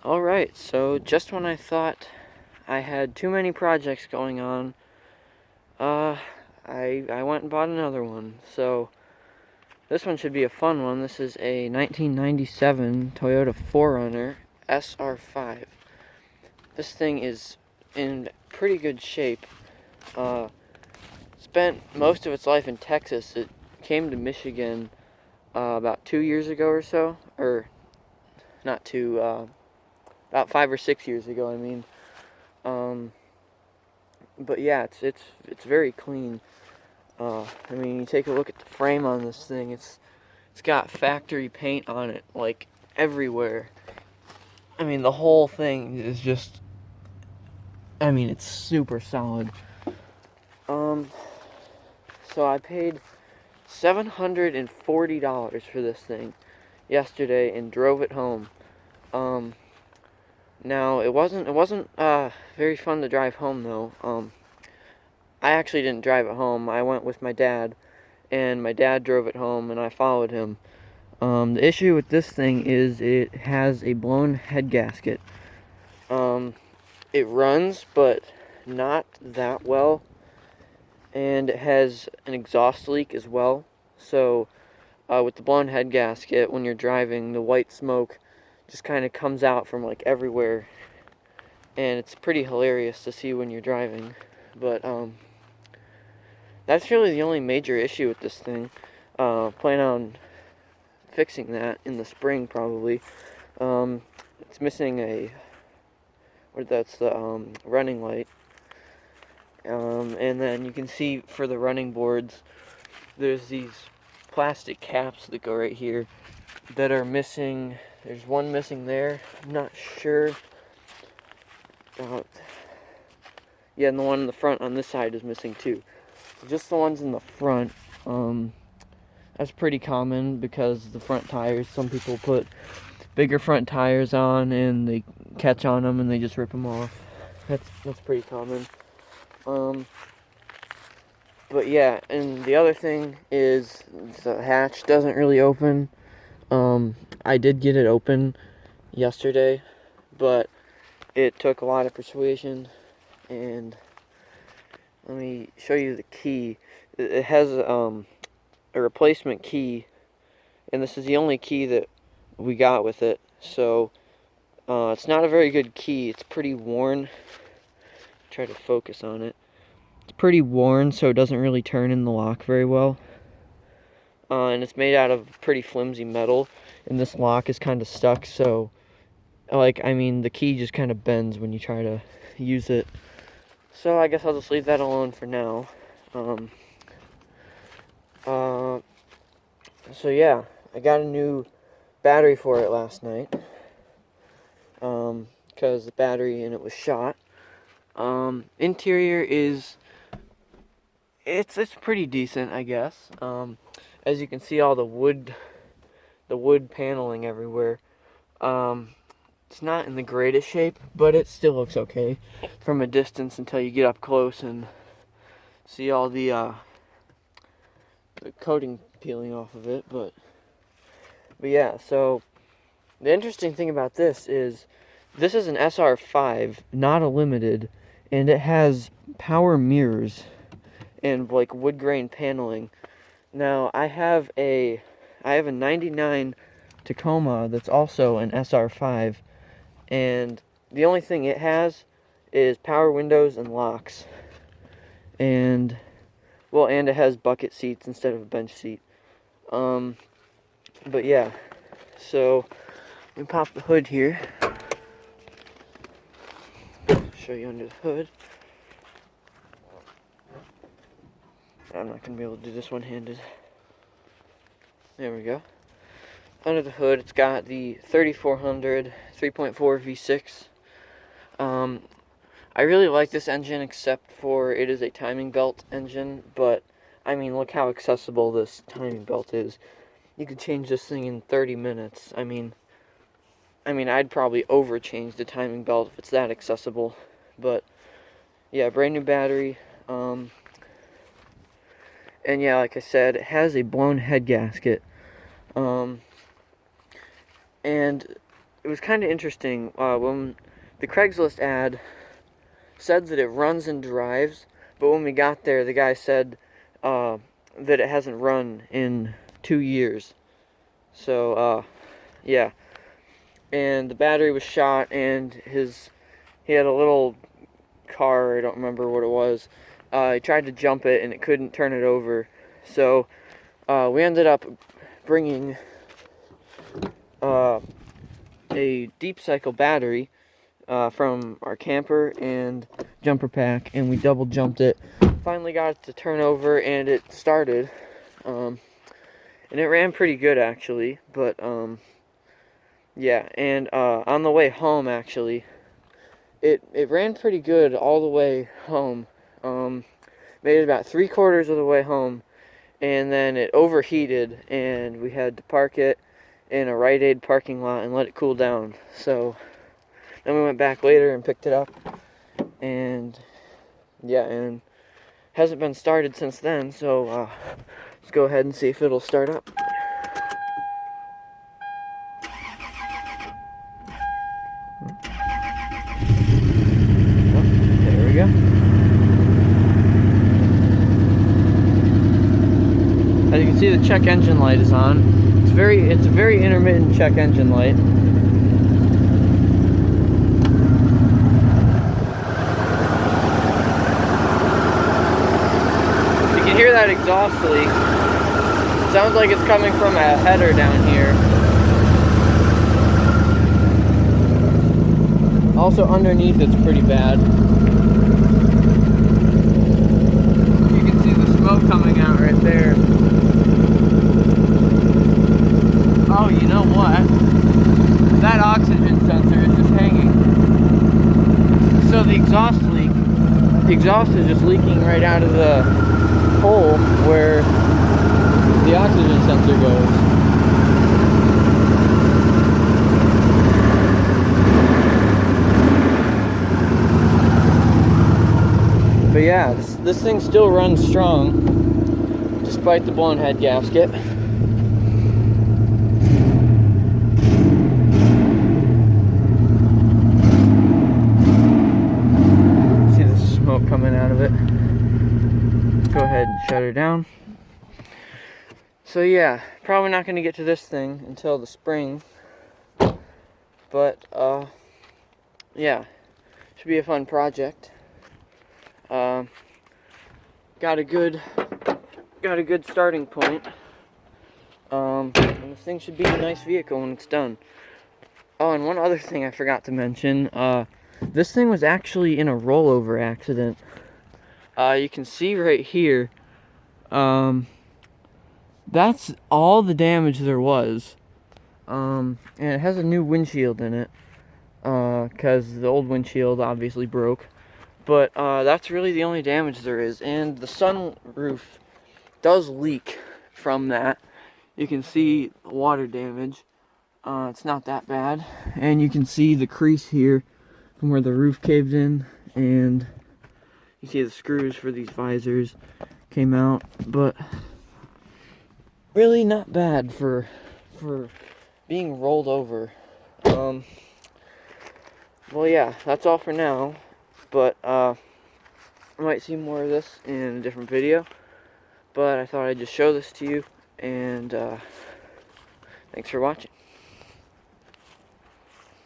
Alright, so just when I thought I had too many projects going on, uh, I went and bought another one. So, this one should be a fun one. This is a 1997 Toyota 4Runner SR5. This thing is in pretty good shape. Spent most of its life in Texas. It came to Michigan about 2 years ago or so. Or, not two, about 5 or 6 years ago, I mean. But yeah, it's very clean. I mean, you take a look at the frame on this thing. It's got factory paint on it, like everywhere. I mean, the whole thing is just. I mean, it's super solid. So I paid $740 for this thing yesterday and drove it home. Now it wasn't very fun to drive home though. I actually didn't drive it home. I went with my dad, and my dad drove it home, and I followed him. The issue with this thing is it has a blown head gasket. It runs, but not that well, and it has an exhaust leak as well. So, with the blown head gasket, when you're driving, the white smoke just kind of comes out from like everywhere, and it's pretty hilarious to see when you're driving. But that's really the only major issue with this thing. Plan on fixing that in the spring probably. It's missing that's the running light. And then you can see for the running boards, there's these plastic caps that go right here that are missing. There's one missing there. I'm not sure. Yeah, and the one in the front on this side is missing too. Just the ones in the front. That's pretty common because the front tires, some people put bigger front tires on and they catch on them and they just rip them off. That's pretty common. But yeah, and the other thing is the hatch doesn't really open. I did get it open yesterday, but it took a lot of persuasion. And let me show you the key. It has a replacement key, and this is the only key that we got with it. So it's not a very good key. It's pretty worn. Try to focus on it. It's pretty worn, so it doesn't really turn in the lock very well. And it's made out of pretty flimsy metal, and this lock is kind of stuck, so the key just kind of bends when you try to use it. So I guess I'll just leave that alone for now. So yeah, I got a new battery for it last night, because the battery in it was shot. Interior is, it's pretty decent, I guess. As you can see, all the wood paneling everywhere. It's not in the greatest shape, but it still looks okay from a distance until you get up close and see all the coating peeling off of it. But yeah, so the interesting thing about this is an SR5, not a limited, and it has power mirrors and like wood grain paneling. Now I have a 99 Tacoma that's also an SR5, and the only thing it has is power windows and locks. And it has bucket seats instead of a bench seat. But yeah, so let me pop the hood here. Show you under the hood. I'm not gonna be able to do this one-handed. There we go. Under the hood, it's got the 3400 3.4 V6. I really like this engine, except for it is a timing belt engine, but I mean, look how accessible this timing belt is. You could change this thing in 30 minutes. I mean, I'd probably overchange the timing belt if it's that accessible. But yeah, brand new battery. And yeah, like I said, it has a blown head gasket. And it was kind of interesting. When the Craigslist ad said that it runs and drives, but when we got there, the guy said that it hasn't run in 2 years. So, yeah. And the battery was shot, and he had a little car, I don't remember what it was. He tried to jump it, and it couldn't turn it over. So, we ended up bringing a deep cycle battery from our camper and jumper pack, and we double jumped it. Finally got it to turn over, and it started. And it ran pretty good, actually. But yeah, and on the way home, actually, it ran pretty good all the way home. Made it about 3/4 of the way home, and then it overheated, and we had to park it in a Rite Aid parking lot and let it cool down. So then we went back later and picked it up, and yeah, and hasn't been started since then. So let's go ahead and see if it'll start up. There we go. As you can see, the check engine light is on. It's a very intermittent check engine light. You can hear that exhaust leak. Sounds like it's coming from a header down here. Also underneath it's pretty bad. You can see the smoke coming out right there. Oh, you know what? That oxygen sensor is just hanging. So the exhaust is just leaking right out of the hole where the oxygen sensor goes. But yeah, this thing still runs strong despite the blown head gasket. Coming out of it. Let's go ahead and shut her down. So yeah, probably not going to get to this thing until the spring, but yeah, should be a fun project. Got a good starting point, and this thing should be a nice vehicle when it's done. Oh, and one other thing I forgot to mention, this thing was actually in a rollover accident. You can see right here, that's all the damage there was. And it has a new windshield in it, because the old windshield obviously broke. But that's really the only damage there is. And the sunroof does leak from that. You can see water damage. It's not that bad. And you can see the crease here from where the roof caved in, and you see the screws for these visors came out, but really not bad for being rolled over. Well, yeah, that's all for now, but I might see more of this in a different video, but I thought I'd just show this to you, and thanks for watching.